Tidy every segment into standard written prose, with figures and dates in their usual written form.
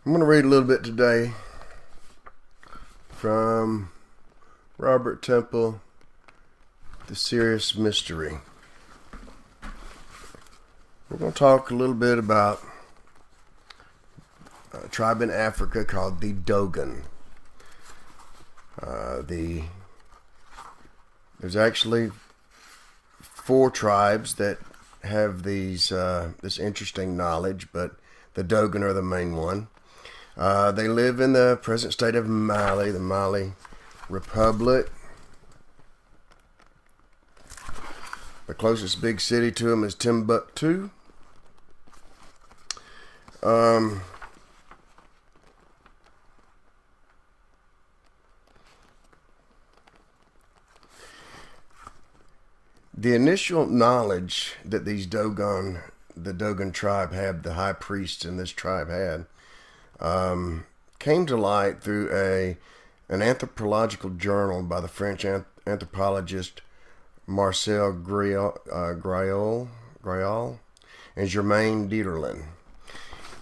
I'm going to read a little bit today from Robert Temple, The Sirius Mystery. We're going to talk a little bit about a tribe in Africa called the Dogon. There's actually 4 tribes that have this interesting knowledge, but the Dogon are the main one. They live in the present state of Mali, the Mali Republic. The closest big city to them is Timbuktu. The initial knowledge that the Dogon tribe had, the high priests in this tribe had, came to light through an anthropological journal by the French anthropologist Marcel Griaule and Germain Dieterlen,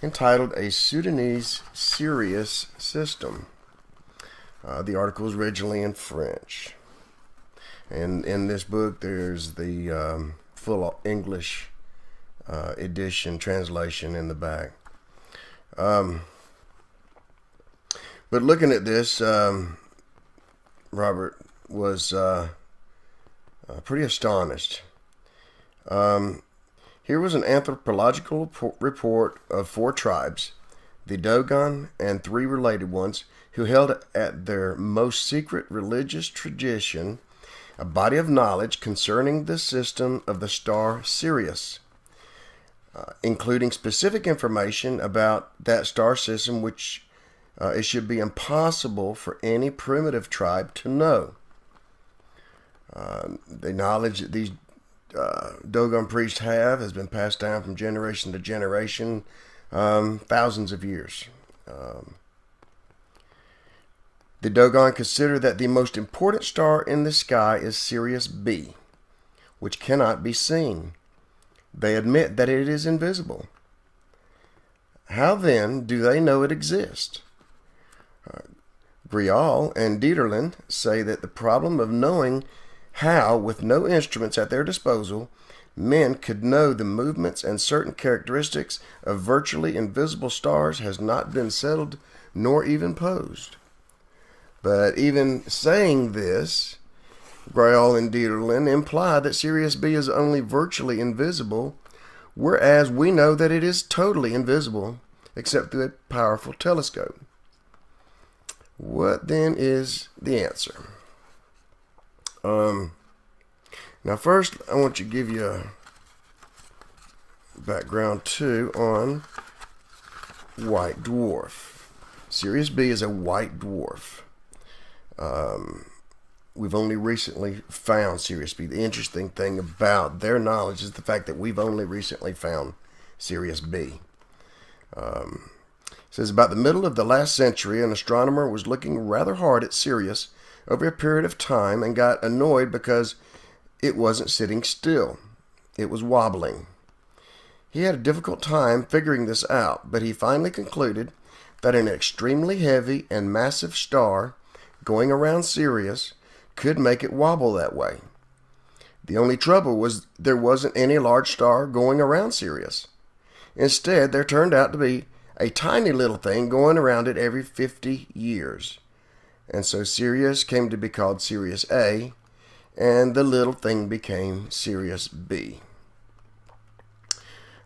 entitled A Sudanese Sirius System. The article was originally in French. And in this book, there's the full English edition, translation in the back. But looking at this, Robert was pretty astonished. Here was an anthropological report of 4 tribes, the Dogon and 3 related ones, who held at their most secret religious tradition a body of knowledge concerning the system of the star Sirius, including specific information about that star system which it should be impossible for any primitive tribe to know. The knowledge that these Dogon priests have has been passed down from generation to generation, thousands of years. The Dogon consider that the most important star in the sky is Sirius B, which cannot be seen. They admit that it is invisible. How then do they know it exists? Griaule and Dieterlen say that the problem of knowing how, with no instruments at their disposal, men could know the movements and certain characteristics of virtually invisible stars has not been settled nor even posed. But even saying this, Griaule and Dieterlen imply that Sirius B is only virtually invisible, whereas we know that it is totally invisible, except through a powerful telescope. What then is the answer? Now first, I want to give you a background too on white dwarf. Sirius B is a white dwarf. We've only recently found Sirius B. The interesting thing about their knowledge is the fact that we've only recently found Sirius B. It says, about the middle of the last century, an astronomer was looking rather hard at Sirius over a period of time and got annoyed because it wasn't sitting still. It was wobbling. He had a difficult time figuring this out, but he finally concluded that an extremely heavy and massive star going around Sirius could make it wobble that way. The only trouble was there wasn't any large star going around Sirius. Instead, there turned out to be a tiny little thing going around it every 50 years. And so Sirius came to be called Sirius A, and the little thing became Sirius B.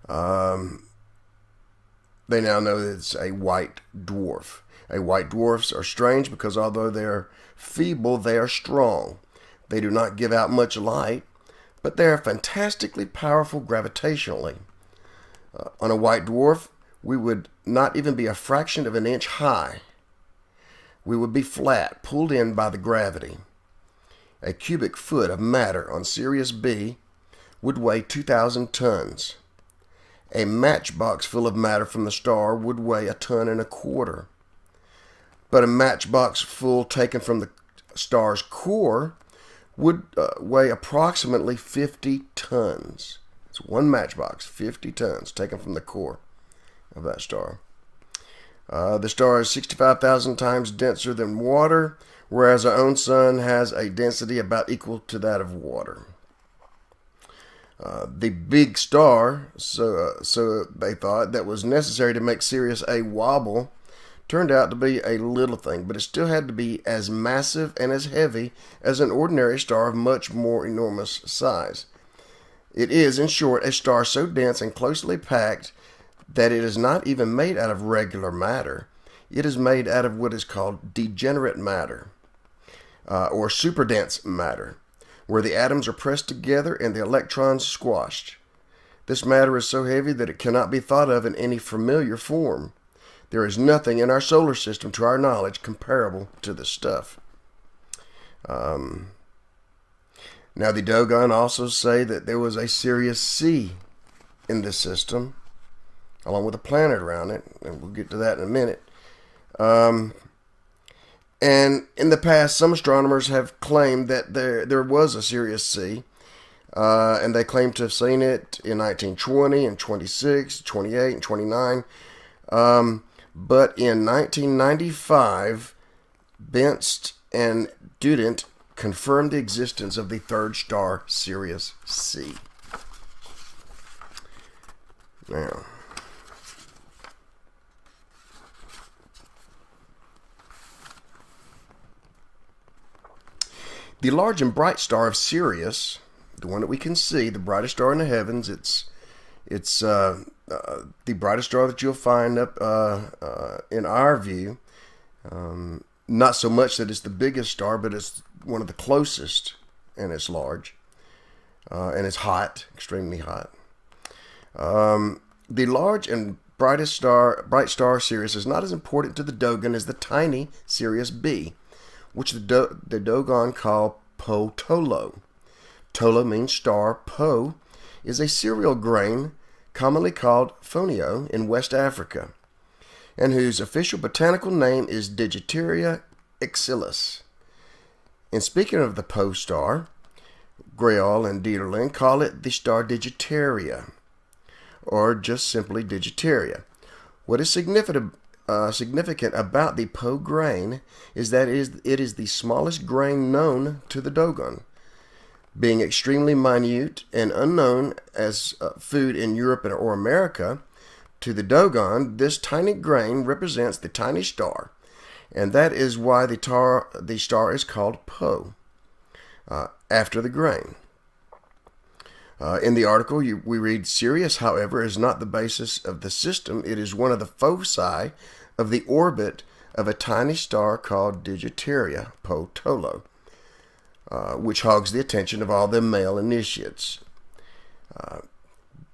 They now know that it's a white dwarf. White dwarfs are strange because although they are feeble, they are strong. They do not give out much light, but they are fantastically powerful gravitationally. On a white dwarf, we would not even be a fraction of an inch high. We would be flat, pulled in by the gravity. A cubic foot of matter on Sirius B would weigh 2,000 tons. A matchbox full of matter from the star would weigh 1.25 tons. But a matchbox full taken from the star's core would weigh approximately 50 tons. It's one matchbox, 50 tons, taken from the core of that star. The star is 65,000 times denser than water, whereas our own sun has a density about equal to that of water. The big star, so they thought, that was necessary to make Sirius A wobble, turned out to be a little thing, but it still had to be as massive and as heavy as an ordinary star of much more enormous size. It is, in short, a star so dense and closely packed that it is not even made out of regular matter. It is made out of what is called degenerate matter, or superdense matter, where the atoms are pressed together and the electrons squashed. This matter is so heavy that it cannot be thought of in any familiar form. There is nothing in our solar system, to our knowledge, comparable to this stuff. Now, the Dogon also say that there was a Sirius C in this system, along with a planet around it, and we'll get to that in a minute. And in the past, some astronomers have claimed that there was a Sirius C, and they claim to have seen it in 1920 and 26, 28, and 29. But in 1995, Benst and Dudent confirmed the existence of the third star, Sirius C. Now, the large and bright star of Sirius, the one that we can see, the brightest star in the heavens, it's the brightest star that you'll find up in our view. Not so much that it's the biggest star, but it's one of the closest, and it's large, and it's hot, extremely hot. The large and bright star Sirius is not as important to the Dogon as the tiny Sirius B, which the Dogon call Po Tolo. Tolo means star. Po is a cereal grain commonly called fonio in West Africa, and whose official botanical name is Digitaria exillis. In speaking of the Po star, Greol and Dieterlen call it the star Digitaria, or just simply Digitaria. What is significant about the Po grain is that it is the smallest grain known to the Dogon. Being extremely minute and unknown as food in Europe or America, to the Dogon, this tiny grain represents the tiny star, and that is why the star is called Po, after the grain. In the article, we read, Sirius, however, is not the basis of the system. It is one of the foci of the orbit of a tiny star called Digitaria Po Tolo, which hogs the attention of all the male initiates.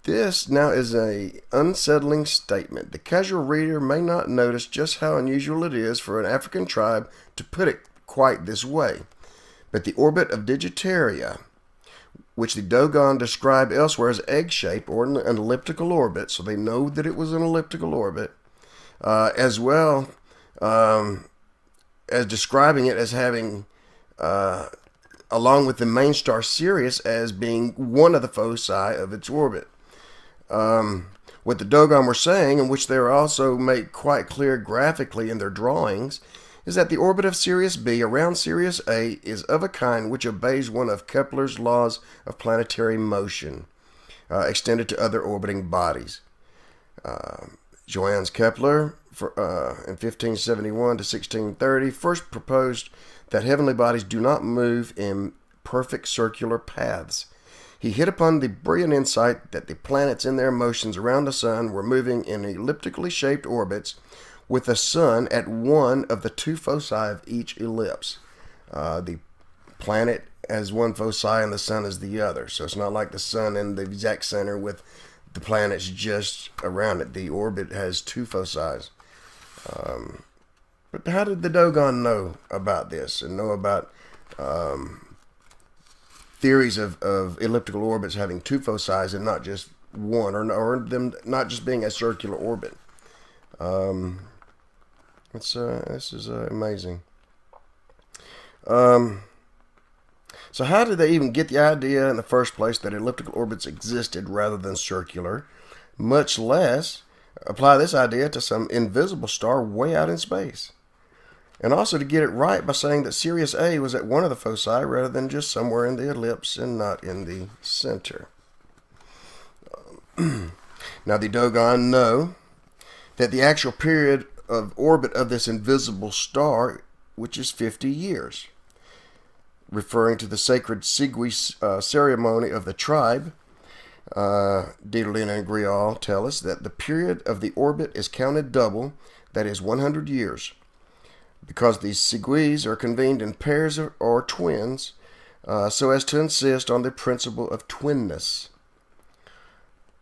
This now is an unsettling statement. The casual reader may not notice just how unusual it is for an African tribe to put it quite this way. But the orbit of Digitaria, which the Dogon describe elsewhere as egg-shaped or an elliptical orbit, so they know that it was an elliptical orbit, as well as describing it as having, along with the main star Sirius, as being one of the foci of its orbit. What the Dogon were saying, and which they are also made quite clear graphically in their drawings, is that the orbit of Sirius B around Sirius A is of a kind which obeys one of Kepler's laws of planetary motion, extended to other orbiting bodies. Johannes Kepler, in 1571 to 1630, first proposed that heavenly bodies do not move in perfect circular paths. He hit upon the brilliant insight that the planets in their motions around the sun were moving in elliptically shaped orbits, with the sun at one of the two foci of each ellipse. The planet has one foci and the sun is the other. So it's not like the sun in the exact center with the planets just around it. The orbit has two foci. But how did the Dogon know about this and know about theories of elliptical orbits having two foci and not just one, or them not just being a circular orbit? This is amazing. So how did they even get the idea in the first place that elliptical orbits existed rather than circular, much less Apply this idea to some invisible star way out in space. And also to get it right by saying that Sirius A was at one of the foci rather than just somewhere in the ellipse and not in the center. Now, the Dogon know that the actual period of orbit of this invisible star, which is 50 years, referring to the sacred Sigui ceremony of the tribe. Dieterlin and Grial tell us that the period of the orbit is counted double, that is 100 years, because these Siguis are convened in pairs or twins, so as to insist on the principle of twinness.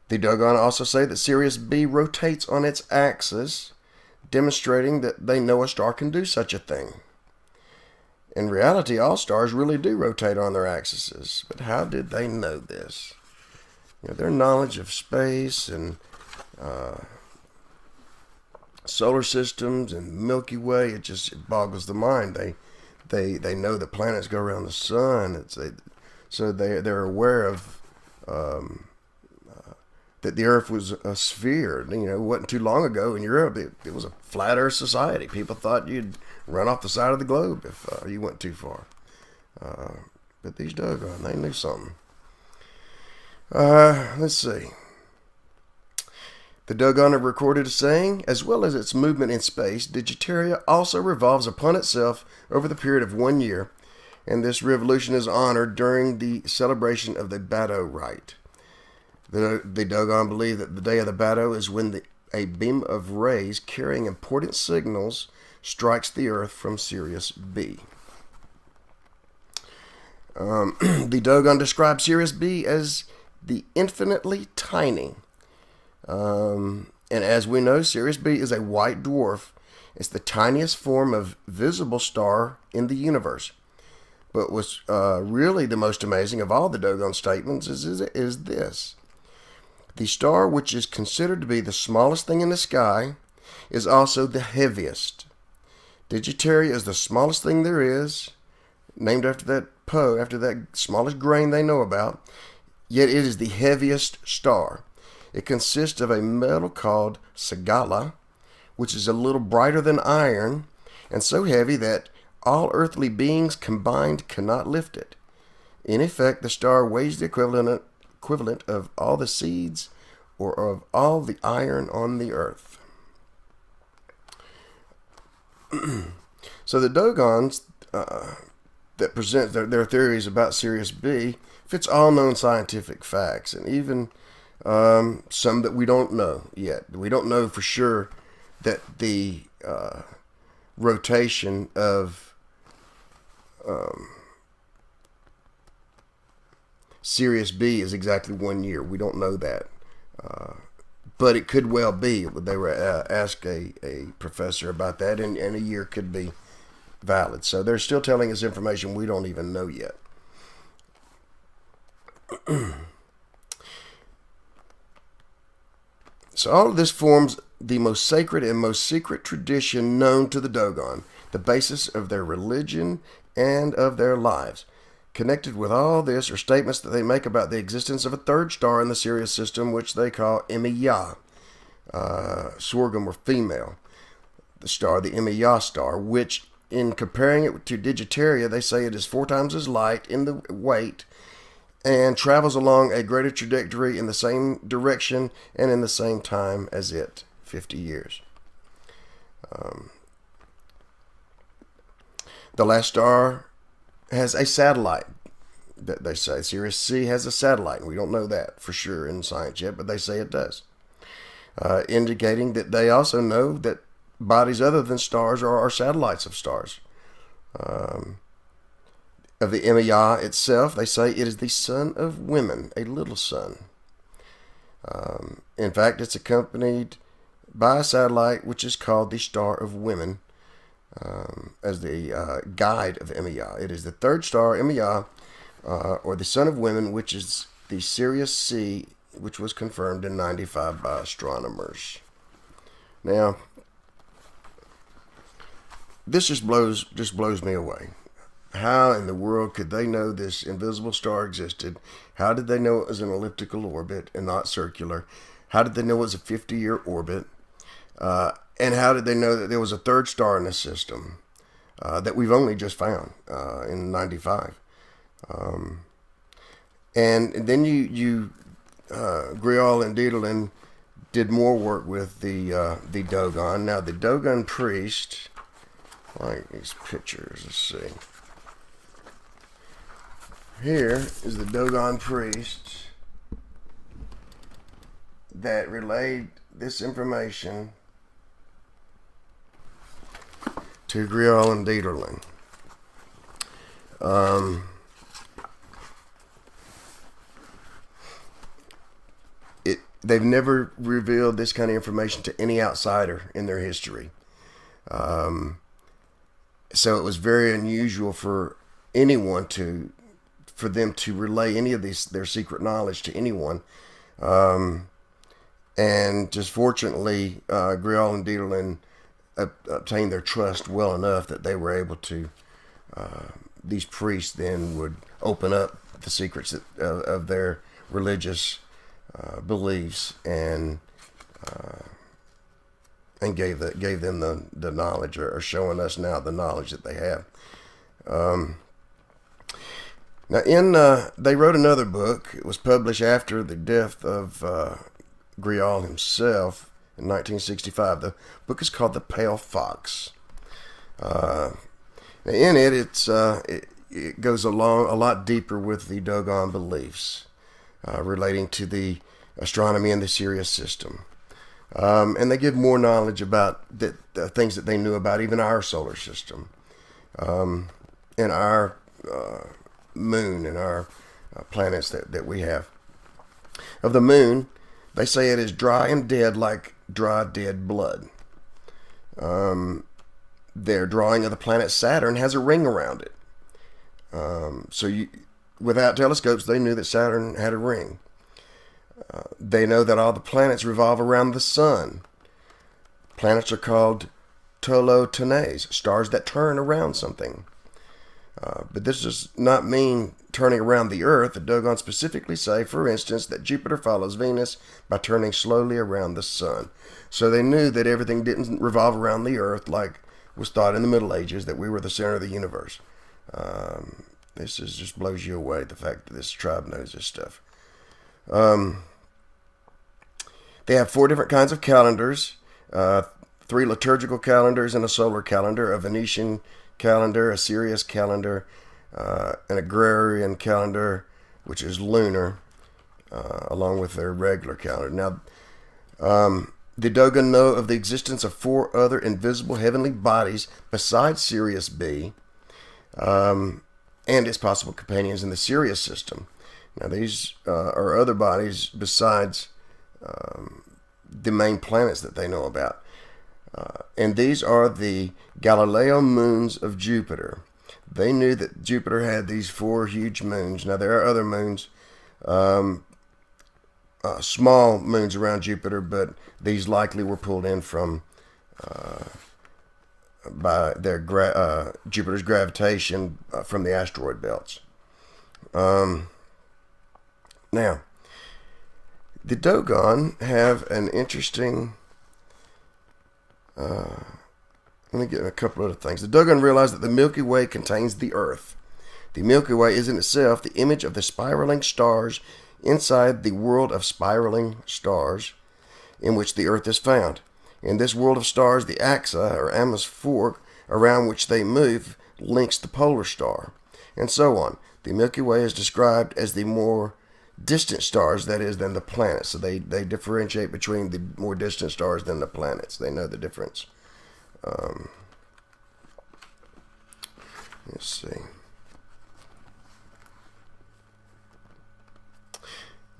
The Dogon also say that Sirius B rotates on its axis, demonstrating that they know a star can do such a thing. In reality, all stars really do rotate on their axes, but how did they know this? Their knowledge of space and solar systems and Milky Way, it boggles the mind. They know that planets go around the sun. So they're aware of that the Earth was a sphere. It wasn't too long ago in Europe. It was a flat Earth society. People thought you'd run off the side of the globe if you went too far. But these Dogon, they knew something. Let's see. The Dogon have recorded a saying, as well as its movement in space, Digitaria also revolves upon itself over the period of 1 year, and this revolution is honored during the celebration of the Bato rite. The Dogon believe that the day of the Bato is when a beam of rays carrying important signals strikes the Earth from Sirius B. The Dogon describes Sirius B as the infinitely tiny. And as we know, Sirius B is a white dwarf. It's the tiniest form of visible star in the universe. But what's really the most amazing of all the Dogon statements is this. The star, which is considered to be the smallest thing in the sky, is also the heaviest. Digitaria is the smallest thing there is, named after that after that smallest grain they know about, yet it is the heaviest star. It consists of a metal called Sagala, which is a little brighter than iron, and so heavy that all earthly beings combined cannot lift it. In effect, the star weighs the equivalent of all the seeds or of all the iron on the earth. So the Dogons that present their theories about Sirius B fits all known scientific facts, and even some that we don't know yet. We don't know for sure that the rotation of Sirius B is exactly 1 year. We don't know that. But it could well be. They were asked a professor about that, and a year could be valid. So they're still telling us information we don't even know yet. So all of this forms the most sacred and most secret tradition known to the Dogon, the basis of their religion and of their lives. Connected with all this are statements that they make about the existence of a third star in the Sirius system, which they call Emiya, sorghum or female. The star, the Emiya star, which in comparing it to Digitaria, they say it is 4 times as light in the weight and travels along a greater trajectory in the same direction and in the same time as it, 50 years. The last star has a satellite, that they say. Sirius C has a satellite, and we don't know that for sure in science yet, but they say it does. Indicating that they also know that bodies other than stars are satellites of stars. Of the Emiya itself, they say it is the son of women, a little sun. In fact, it's accompanied by a satellite which is called the Star of Women, as the guide of Emiya. It is the third star, Emiya, or the Son of Women, which is the Sirius C, which was confirmed in 95 by astronomers. Now, this just blows me away. How in the world could they know this invisible star existed? How did they know it was an elliptical orbit and not circular? How did they know it was a 50-year orbit? And how did they know that there was a third star in the system that we've only just found in '95? And then Grial and Deedlein did more work with the Dogon. Now the Dogon priest, like these pictures, let's see. Here is the Dogon priest that relayed this information to Grial and Deedlein. They've never revealed this kind of information to any outsider in their history. So it was very unusual for anyone for them to relay any of their secret knowledge to anyone. And just fortunately, Grial and Deedlein obtained their trust well enough that they were able to, these priests then would open up the secrets of their religious beliefs and gave them the knowledge, or showing us now the knowledge that they have. Now, they wrote another book. It was published after the death of Grial himself in 1965. The book is called The Pale Fox. In it, it goes along a lot deeper with the Dogon beliefs relating to the astronomy and the Sirius system. And they give more knowledge about the things that they knew about even our solar system, and our moon and our planets that we have. Of the moon, they say it is dry and dead like dry, dead blood. Their drawing of the planet Saturn has a ring around it. Without telescopes, they knew that Saturn had a ring. They know that all the planets revolve around the sun. Planets are called tolotones, stars that turn around something. But this does not mean turning around the Earth. The Dogon specifically say, for instance, that Jupiter follows Venus by turning slowly around the sun. So they knew that everything didn't revolve around the Earth like was thought in the Middle Ages, that we were the center of the universe. This just blows you away, the fact that this tribe knows this stuff. They have 4 different kinds of calendars, 3 liturgical calendars and a solar calendar, a Venetian calendar, a Sirius calendar, an agrarian calendar, which is lunar, along with their regular calendar. Now, the Dogon know of the existence of 4 other invisible heavenly bodies besides Sirius B, and its possible companions in the Sirius system. Now, these are other bodies besides the main planets that they know about. And these are the Galileo moons of Jupiter. They knew that Jupiter had these 4 huge moons. Now, there are other moons, small moons around Jupiter, but these likely were pulled in from by their Jupiter's gravitation from the asteroid belts. Now, the Dogon have an interesting... let me get a couple other things. The Dogon realized that the Milky Way contains the Earth. The Milky Way is in itself the image of the spiraling stars inside the world of spiraling stars in which the Earth is found. In this world of stars, the axa, or Amos fork, around which they move, links the polar star, and so on. The Milky Way is described as the more distant stars, that is, than the planets. So they differentiate between the more distant stars than the planets. They know the difference. Let's see.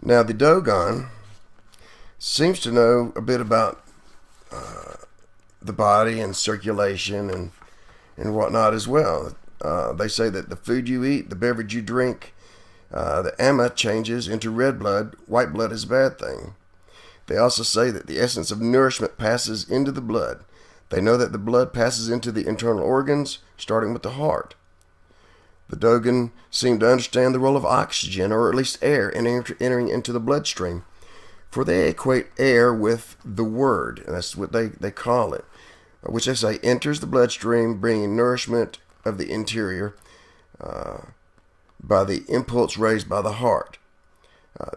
Now, the Dogon seems to know a bit about the body and circulation and whatnot as well. They say that the food you eat, the beverage you drink, the ama changes into red blood. White blood is a bad thing. They also say that the essence of nourishment passes into the blood. They know that the blood passes into the internal organs, starting with the heart. The Dogon seem to understand the role of oxygen, or at least air, in entering into the bloodstream. For they equate air with the Word, and that's what they call it, which they say enters the bloodstream, bringing nourishment of the interior by the impulse raised by the heart.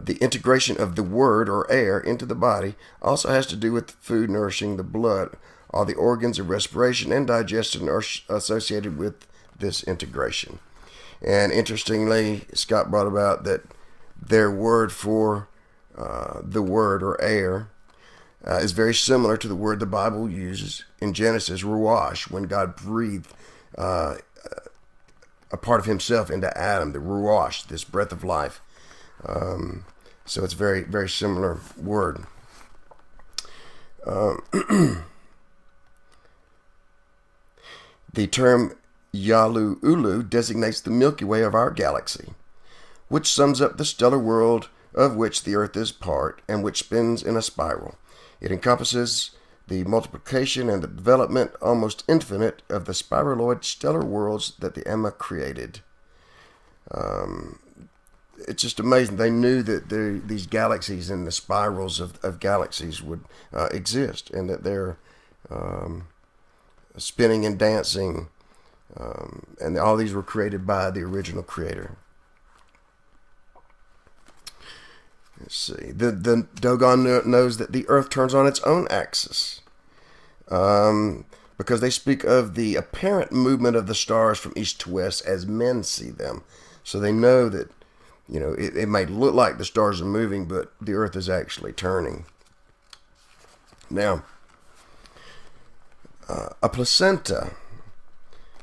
The integration of the Word or air into the body also has to do with food nourishing the blood. All the organs of respiration and digestion are associated with this integration. And interestingly, Scott brought about that their word for the Word or air is very similar to the word the Bible uses in Genesis, ruach, when God breathed a part of himself into Adam, the ruach, this breath of life. So it's very, very similar word. The term Yalu Ulu designates the Milky Way of our galaxy, which sums up the stellar world of which the Earth is part and which spins in a spiral. It encompasses the multiplication and the development, almost infinite, of the spiraloid stellar worlds that the Emma created. It's just amazing. They knew that these galaxies and the spirals of galaxies would exist, and that they're spinning and dancing, and all these were created by the original creator. Let's see. The Dogon knows that the Earth turns on its own axis, because they speak of the apparent movement of the stars from east to west as men see them. So they know that, it may look like the stars are moving, but the Earth is actually turning. Now, a placenta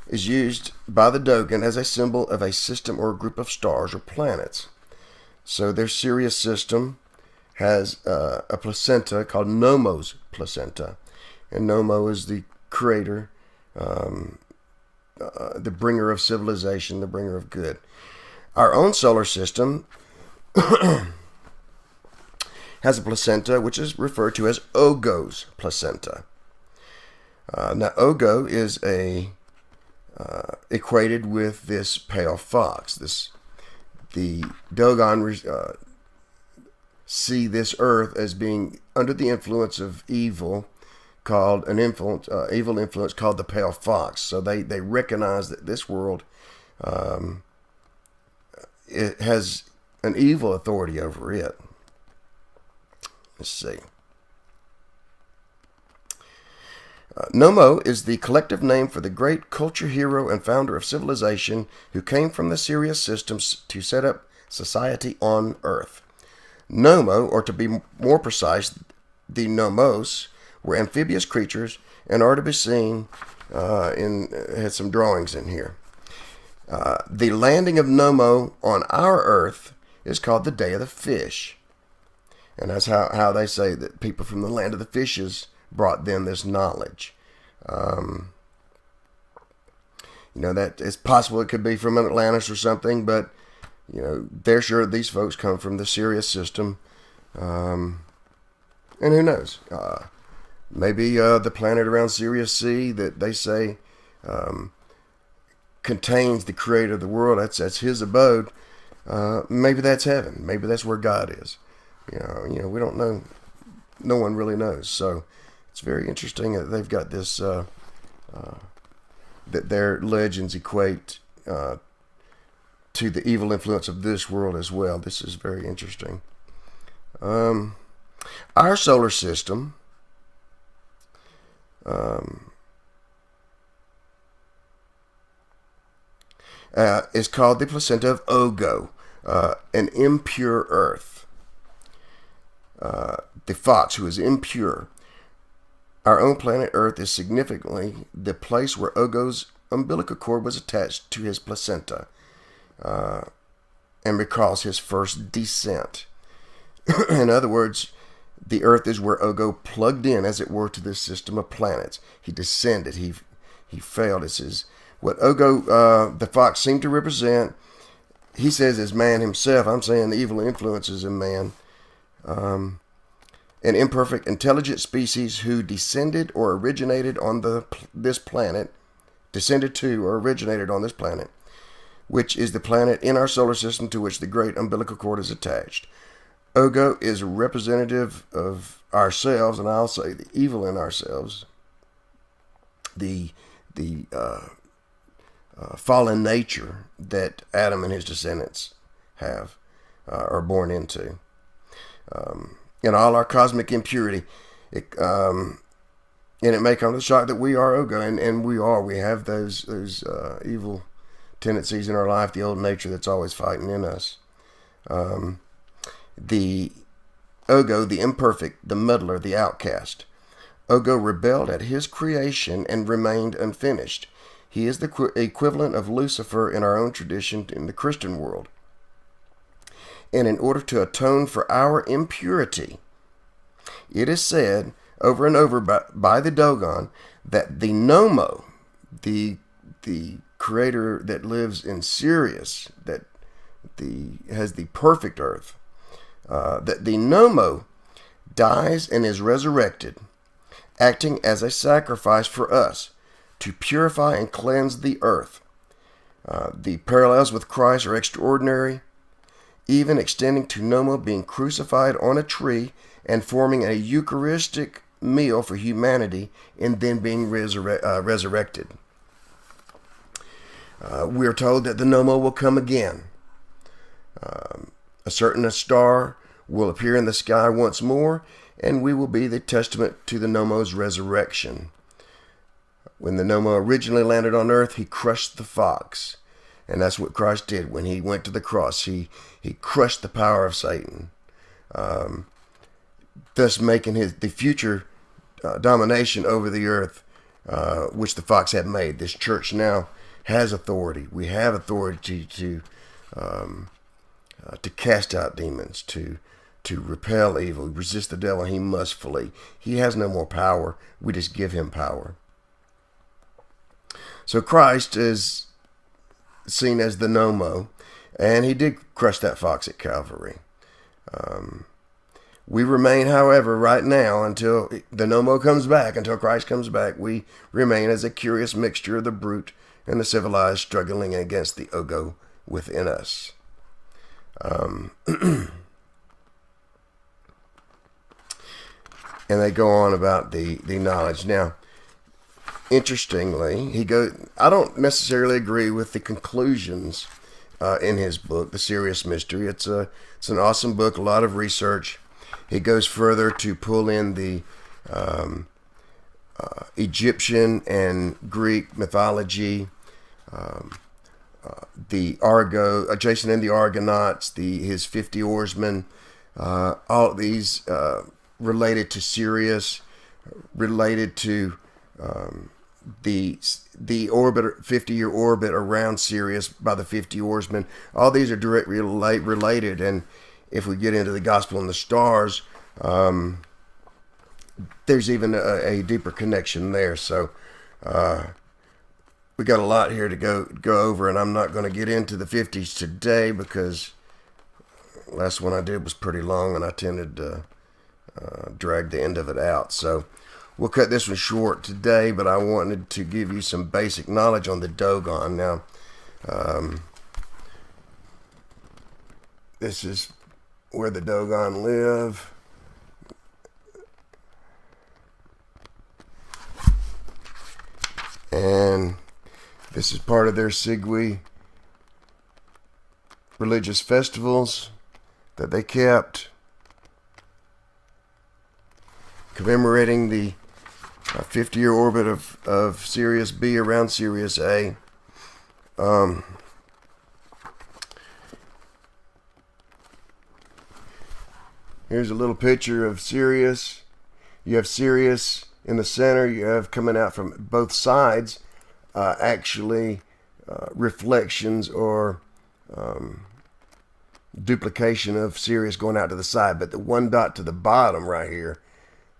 is used by the Dogon as a symbol of a system or a group of stars or planets. So their Sirius system has a placenta called Nomos placenta. And Nomo is the creator, the bringer of civilization, the bringer of good. Our own solar system has a placenta which is referred to as Ogo's placenta. Now, Ogo is equated with this pale fox. The Dogon see this Earth as being under the influence of evil, called evil influence called the pale fox. So they recognize that this world it has an evil authority over it. Let's see. Nomo is the collective name for the great culture hero and founder of civilization who came from the Sirius systems to set up society on Earth. Nomo, or to be more precise, the Nomos, were amphibious creatures and are to be seen had some drawings in here. The landing of Nomo on our Earth is called the Day of the Fish. And that's how they say that people from the land of the fishes brought them this knowledge. That it's possible it could be from Atlantis or something, but, they're sure these folks come from the Sirius system. And who knows? Maybe the planet around Sirius C that they say contains the creator of the world, that's his abode. Maybe that's heaven. Maybe that's where God is. We don't know. No one really knows. So it's very interesting that they've got this, that their legends equate to the evil influence of this world as well. This is very interesting. Our solar system is called the placenta of Ogo, an impure Earth. The fox, who is impure. Our own planet Earth is significantly the place where Ogo's umbilical cord was attached to his placenta, and recalls his first descent. In other words, the Earth is where Ogo plugged in, as it were, to this system of planets. He descended. He failed. This is what Ogo, the fox, seemed to represent. He says as man himself. I'm saying the evil influences in man. An imperfect, intelligent species who descended or originated on this planet, which is the planet in our solar system to which the great umbilical cord is attached. Ogo is a representative of ourselves, and I'll say the evil in ourselves, the fallen nature that Adam and his descendants have, are born into. In all our cosmic impurity, and it may come to the shock that we are Ogo, and we have those evil tendencies in our life, the old nature that's always fighting in us. The Ogo, the imperfect, the meddler, the outcast. Ogo rebelled at his creation and remained unfinished. He is the equivalent of Lucifer in our own tradition in the Christian world. And in order to atone for our impurity, it is said over and over by the Dogon that the Nomo, the creator that lives in Sirius, that has the perfect earth, that the Nomo dies and is resurrected, acting as a sacrifice for us to purify and cleanse the earth. The parallels with Christ are extraordinary, even extending to Nomo being crucified on a tree and forming a Eucharistic meal for humanity and then being resurrected. We are told that the Nomo will come again. A certain star will appear in the sky once more, and we will be the testament to the Nomo's resurrection. When the Nomo originally landed on earth, he crushed the fox. And that's what Christ did when he went to the cross. He crushed the power of Satan, thus making the future domination over the earth, which the fox had made. This church now has authority. We have authority to cast out demons, to repel evil, resist the devil, and he must flee. He has no more power. We just give him power. So Christ is seen as the Nomo, and he did crush that fox at Calvary. We remain, however, right now, until the Nomo comes back, until Christ comes back, we remain as a curious mixture of the brute and the civilized, struggling against the Ogo within us. And they go on about the knowledge. Now, interestingly, I don't necessarily agree with the conclusions in his book, The Sirius Mystery. It's an awesome book, a lot of research. He goes further to pull in the Egyptian and Greek mythology, the Jason and the Argonauts, his 50 oarsmen, all of these related to Sirius, related to the orbit, 50-year orbit around Sirius by the 50 oarsmen. All these are directly related, and if we get into the Gospel and the Stars, there's even a deeper connection there. So we got a lot here to go over, and I'm not going to get into the 50s today because last one I did was pretty long, and I tended to drag the end of it out. So we'll cut this one short today, but I wanted to give you some basic knowledge on the Dogon. Now, this is where the Dogon live. And this is part of their Sigui religious festivals that they kept, commemorating the 50-year orbit of Sirius B around Sirius A. Here's a little picture of Sirius. You have Sirius in the center. You have coming out from both sides, actually reflections or duplication of Sirius going out to the side. But the one dot to the bottom right here,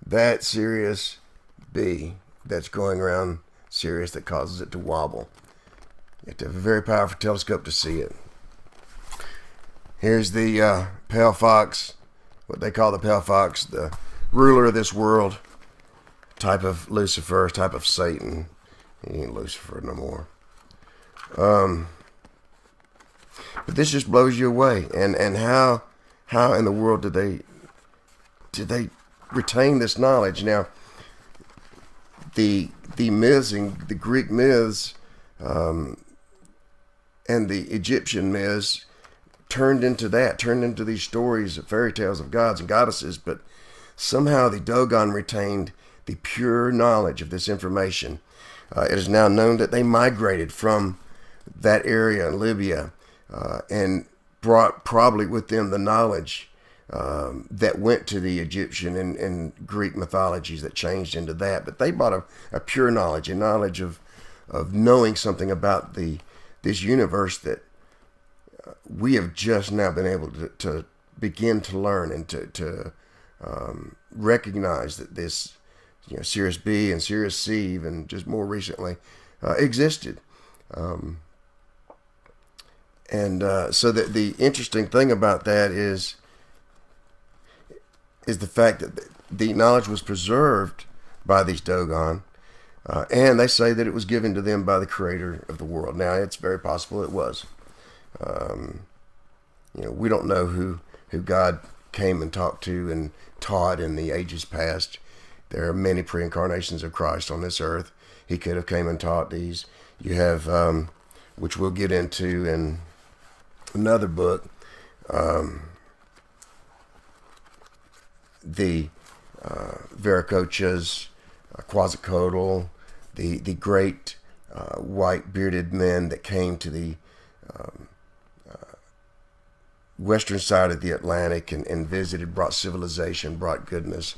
that's Sirius B that's going around Sirius that causes it to wobble. You have to have a very powerful telescope to see it. Here's the pale fox, what they call the pale fox, the ruler of this world, type of Lucifer, type of Satan. He ain't Lucifer no more. But this just blows you away, and how how in the world did they retain this knowledge? Now, the myths and the Greek myths and the Egyptian myths turned into these stories of fairy tales of gods and goddesses, but somehow the Dogon retained the pure knowledge of this information. It is now known that they migrated from that area in Libya and brought probably with them the knowledge that went to the Egyptian and Greek mythologies that changed into that. But they brought a pure knowledge, a knowledge of knowing something about this universe that we have just now been able to begin to learn and to recognize that this, Sirius B and Sirius C, even just more recently, existed. So that the interesting thing about that is the fact that the knowledge was preserved by these Dogon, and they say that it was given to them by the creator of the world. Now, it's very possible it was. We don't know who God came and talked to and taught in the ages past. There are many pre-incarnations of Christ on this earth. He could have came and taught these. You have, which we'll get into in another book, the Viracochas, Quetzalcoatl, the great white bearded men that came to the western side of the Atlantic and visited, brought civilization, brought goodness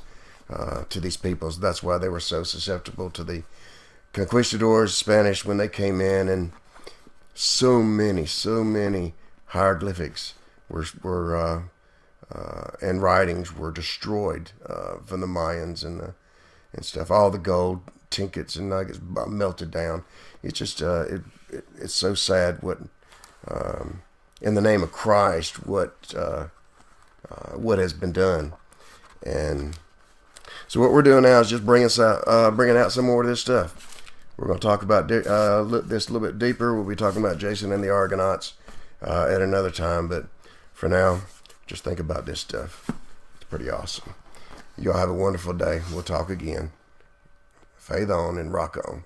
to these peoples. That's why they were so susceptible to the conquistadors, Spanish, when they came in, and so many hieroglyphics were and writings were destroyed from the Mayans and stuff. All the gold trinkets and nuggets melted down. It's just it's so sad what in the name of Christ what has been done. And so what we're doing now is just bringing out some more of this stuff. We're going to talk about this a little bit deeper. We'll be talking about Jason and the Argonauts at another time, but for now, just think about this stuff. It's pretty awesome. Y'all have a wonderful day. We'll talk again. Faith on and rock on.